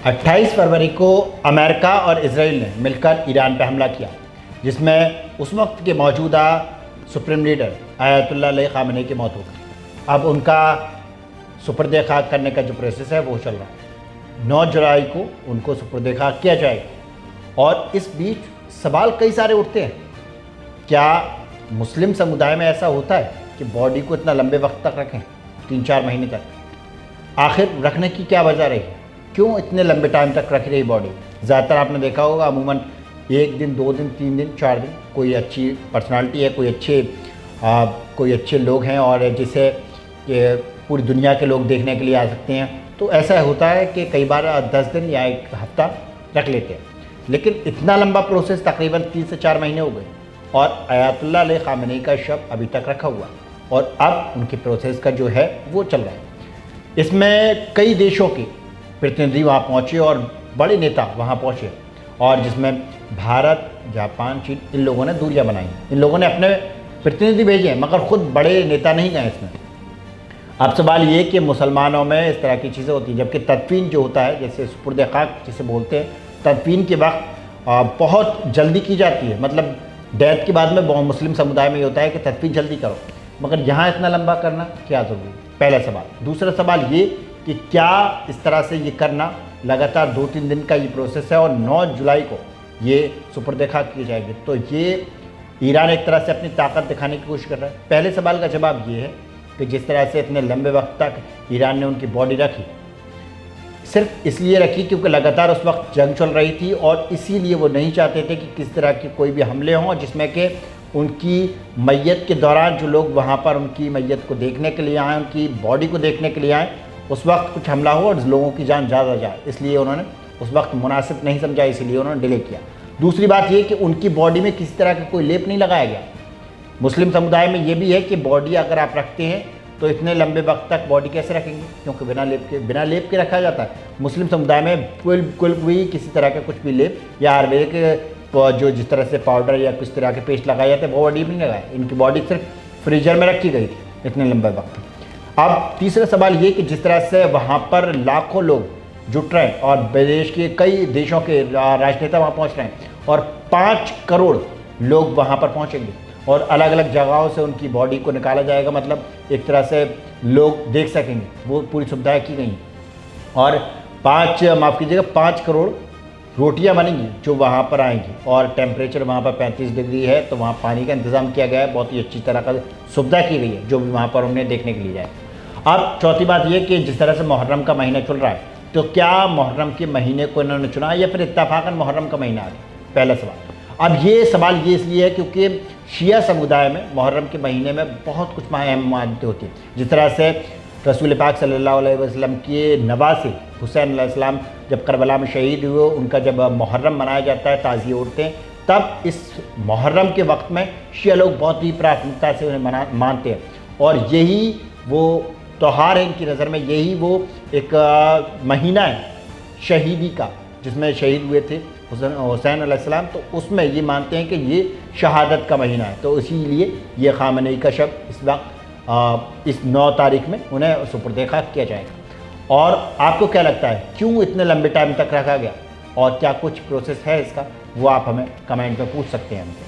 28 फरवरी को अमेरिका और इजराइल ने मिलकर ईरान पर हमला किया, जिसमें उस वक्त के मौजूदा supreme leader Ayatollah Ali Khamenei की मौत हो गई। अब उनका सुपुर्द खाक करने का जो प्रोसेस है वो चल रहा है। 9 जुलाई को उनको सुपुर्द खाक किया जाएगा। और इस बीच सवाल कई सारे उठते हैं, क्या मुस्लिम समुदाय में ऐसा होता है कि बॉडी को इतना लंबे वक्त तक रखें, 3-4 महीने तक? आखिर रखने की क्या वजह रही? क्यों इतने लंबे टाइम तक रख रही बॉडी? ज़्यादातर आपने देखा होगा अमूमन 1 दिन, 2 दिन, 3 दिन, 4 दिन। कोई अच्छी पर्सनालिटी है, कोई अच्छे लोग हैं और जिसे पूरी दुनिया के लोग देखने के लिए आ सकते हैं, तो ऐसा होता है कि कई बार 10 दिन या 1 हफ्ता रख लेते हैं। लेकिन इतना लंबा प्रोसेस तकरीबन 3 से 4 महीने हो गए और आयतुल्लाह अली ख़ामेनी का शव अभी तक रखा हुआ और अब उनके प्रोसेस का जो है वो चल रहा है। इसमें कई देशों के प्रतिनिधि वहाँ पहुँचे और बड़े नेता वहाँ पहुँचे, और जिसमें भारत, जापान, चीन, इन लोगों ने दूरियाँ बनाई। इन लोगों ने अपने प्रतिनिधि भेजे मगर ख़ुद बड़े नेता नहीं गए इसमें। अब सवाल ये कि मुसलमानों में इस तरह की चीज़ें होती हैं, जबकि तदफीन जो होता है, जैसे सुपुर्द खाक जिसे बोलते हैं, तदफीन के वक्त बहुत जल्दी की जाती है। मतलब डेथ के बाद में बहुत मुस्लिम समुदाय में ये होता है कि तदफीन जल्दी करो, मगर यहाँ इतना लंबा करना क्या ज़रूरी? पहला सवाल। दूसरा सवाल ये कि क्या इस तरह से ये करना लगातार 2-3 दिन का ये प्रोसेस है और 9 जुलाई को ये सुपुर्द खाक की जाएगी, तो ये ईरान एक तरह से अपनी ताकत दिखाने की कोशिश कर रहा है। पहले सवाल का जवाब ये है कि जिस तरह से इतने लंबे वक्त तक ईरान ने उनकी बॉडी रखी, सिर्फ इसलिए रखी क्योंकि लगातार उस वक्त जंग चल रही थी और इसीलिए वो नहीं चाहते थे कि किस तरह के कोई भी हमले हों जिसमें कि उनकी मैयत के दौरान जो लोग वहाँ पर उनकी मैयत को देखने के लिए आए, उनकी बॉडी को देखने के लिए आए, उस वक्त कुछ हमला हो और लोगों की जान ज़्यादा जाए। इसलिए उन्होंने उस वक्त मुनासिब नहीं समझा, इसलिए उन्होंने डिले किया। दूसरी बात ये कि उनकी बॉडी में किसी तरह का कोई लेप नहीं लगाया गया। मुस्लिम समुदाय में ये भी है कि बॉडी अगर आप रखते हैं तो इतने लंबे वक्त तक बॉडी कैसे रखेंगे, क्योंकि बिना लेप के रखा जाता है। मुस्लिम समुदाय में बिल्कुल भी किसी तरह का कुछ भी लेप या आयुर्वेदिक जो जिस तरह से पाउडर या किस तरह के पेस्ट लगाए जाते हैं वो बॉडी में नहीं लगाया। इनकी बॉडी सिर्फ फ्रीजर में रखी गई थी इतने लंबे वक्त। अब तीसरा सवाल ये कि जिस तरह से वहाँ पर लाखों लोग जुट रहे हैं और विदेश के कई देशों के राजनेता वहाँ पहुँच रहे हैं और 5 करोड़ लोग वहाँ पर पहुँचेंगे और अलग अलग जगहों से उनकी बॉडी को निकाला जाएगा, मतलब एक तरह से लोग देख सकेंगे, वो पूरी सुविधाएं की गई। और 5 करोड़ रोटियां बनेंगी जो वहाँ पर आएंगी और टेम्परेचर वहाँ पर 35 डिग्री है, तो वहाँ पानी का इंतज़ाम किया गया है, बहुत ही अच्छी तरह का सुविधा की गई है जो भी वहाँ पर उन्हें देखने के लिए जाए। अब चौथी बात ये कि जिस तरह से मुहर्रम का महीना चल रहा है, तो क्या मुहर्रम के महीने को इन्होंने चुना या फिर इत्तफाकन मुहर्रम का महीना आ गया? पहला सवाल। अब ये सवाल ये इसलिए है क्योंकि शिया समुदाय में मुहर्रम के महीने में बहुत कुछ अहम मानते होती है। जिस तरह से रसूल पाक सल्लल्लाहु अलैहि वसल्लम के नवासे हुसैन अलैहिस्सलाम जब करबला में शहीद हुए, उनका जब मुहर्रम मनाया जाता है, ताज़िए उठते हैं, तब इस मुहर्रम के वक्त में शिया लोग बहुत ही प्राथमिकता से उन्हें मानते हैं और यही वो त्यौहार है इनकी नज़र में, यही वो एक महीना है शहीदी का जिसमें शहीद हुए थे हुसैन अलैहिस्सलाम, तो उसमें ये मानते हैं कि ये शहादत का महीना है। तो इसीलिए ये ख़ामेनी का शव इस वक्त इस 9 तारीख में उन्हें सुपुर्द खाक किया जाएगा। और आपको क्या लगता है क्यों इतने लंबे टाइम तक रखा गया और क्या कुछ प्रोसेस है इसका, वो आप हमें कमेंट में पूछ सकते हैं हमसे।